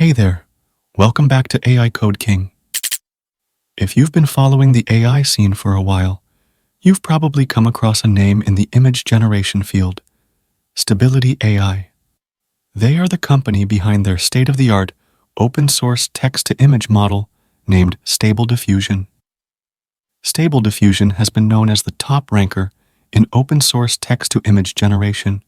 Hey there, welcome back to AI Code King. If you've been following the AI scene for a while, you've probably come across a name in the image generation field, Stability AI. They are the company behind their state-of-the-art open-source text-to-image model named Stable Diffusion. Stable Diffusion has been known as the top ranker in open-source text-to-image generation.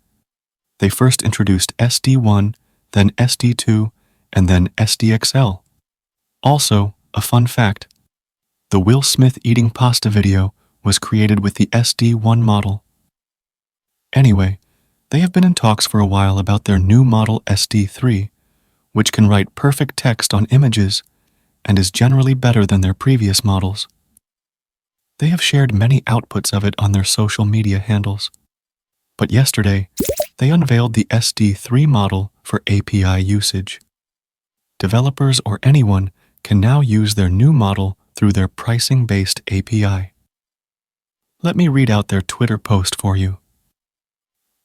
They first introduced SD1, then SD2, and then SDXL. Also, a fun fact, the Will Smith eating pasta video was created with the SD1 model. Anyway, they have been in talks for a while about their new model SD3, which can write perfect text on images and is generally better than their previous models. They have shared many outputs of it on their social media handles. But yesterday, they unveiled the SD3 model for API usage. Developers or anyone can now use their new model through their pricing-based API. Let me read out their Twitter post for you.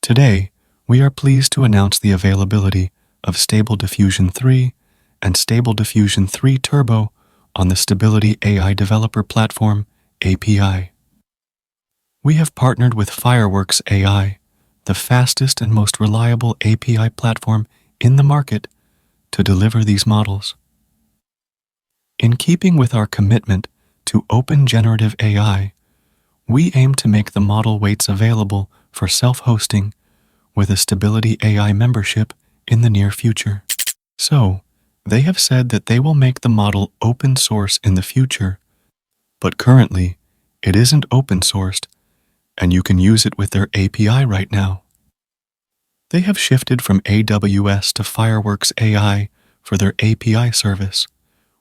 Today, we are pleased to announce the availability of Stable Diffusion 3 and Stable Diffusion 3 Turbo on the Stability AI Developer Platform API. We have partnered with FireworksAI, the fastest and most reliable API platform in the market, to deliver these models. In keeping with our commitment to open generative AI, we aim to make the model weights available for self-hosting with a Stability AI membership in the near future. So, they have said that they will make the model open source in the future, but currently, it isn't open sourced, and you can use it with their API right now. They have shifted from AWS to FireworksAI for their API service,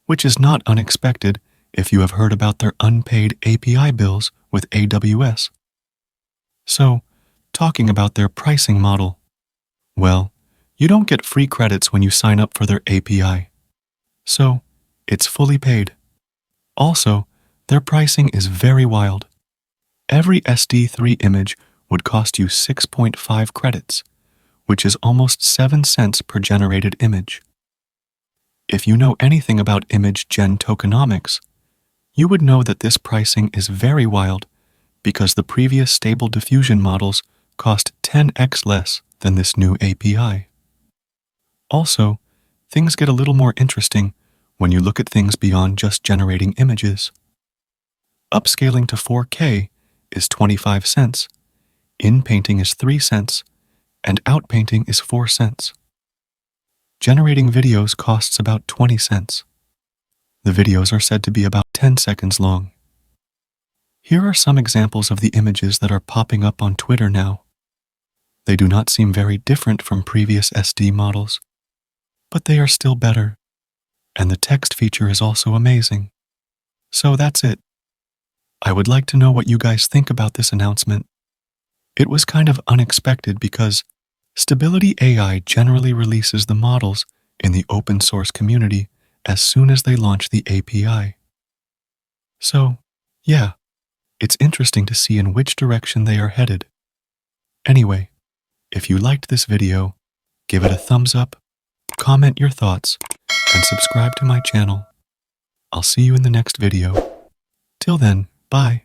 which is not unexpected if you have heard about their unpaid API bills with AWS. So, talking about their pricing model, well, you don't get free credits when you sign up for their API. So, it's fully paid. Also, their pricing is very wild. Every SD3 image would cost you 6.5 credits, which is almost 7 cents per generated image. If you know anything about image gen tokenomics, you would know that this pricing is very wild because the previous Stable Diffusion models cost 10x less than this new API. Also, things get a little more interesting when you look at things beyond just generating images. Upscaling to 4K is 25 cents, inpainting is 3 cents, and outpainting is 4 cents. Generating videos costs about 20 cents. The videos are said to be about 10 seconds long. Here are some examples of the images that are popping up on Twitter now. They do not seem very different from previous SD models, but they are still better, and the text feature is also amazing. So that's it. I would like to know what you guys think about this announcement. It was kind of unexpected because Stability AI generally releases the models in the open source community as soon as they launch the API. So, yeah, it's interesting to see in which direction they are headed. Anyway, if you liked this video, give it a thumbs up, comment your thoughts, and subscribe to my channel. I'll see you in the next video. Till then, bye.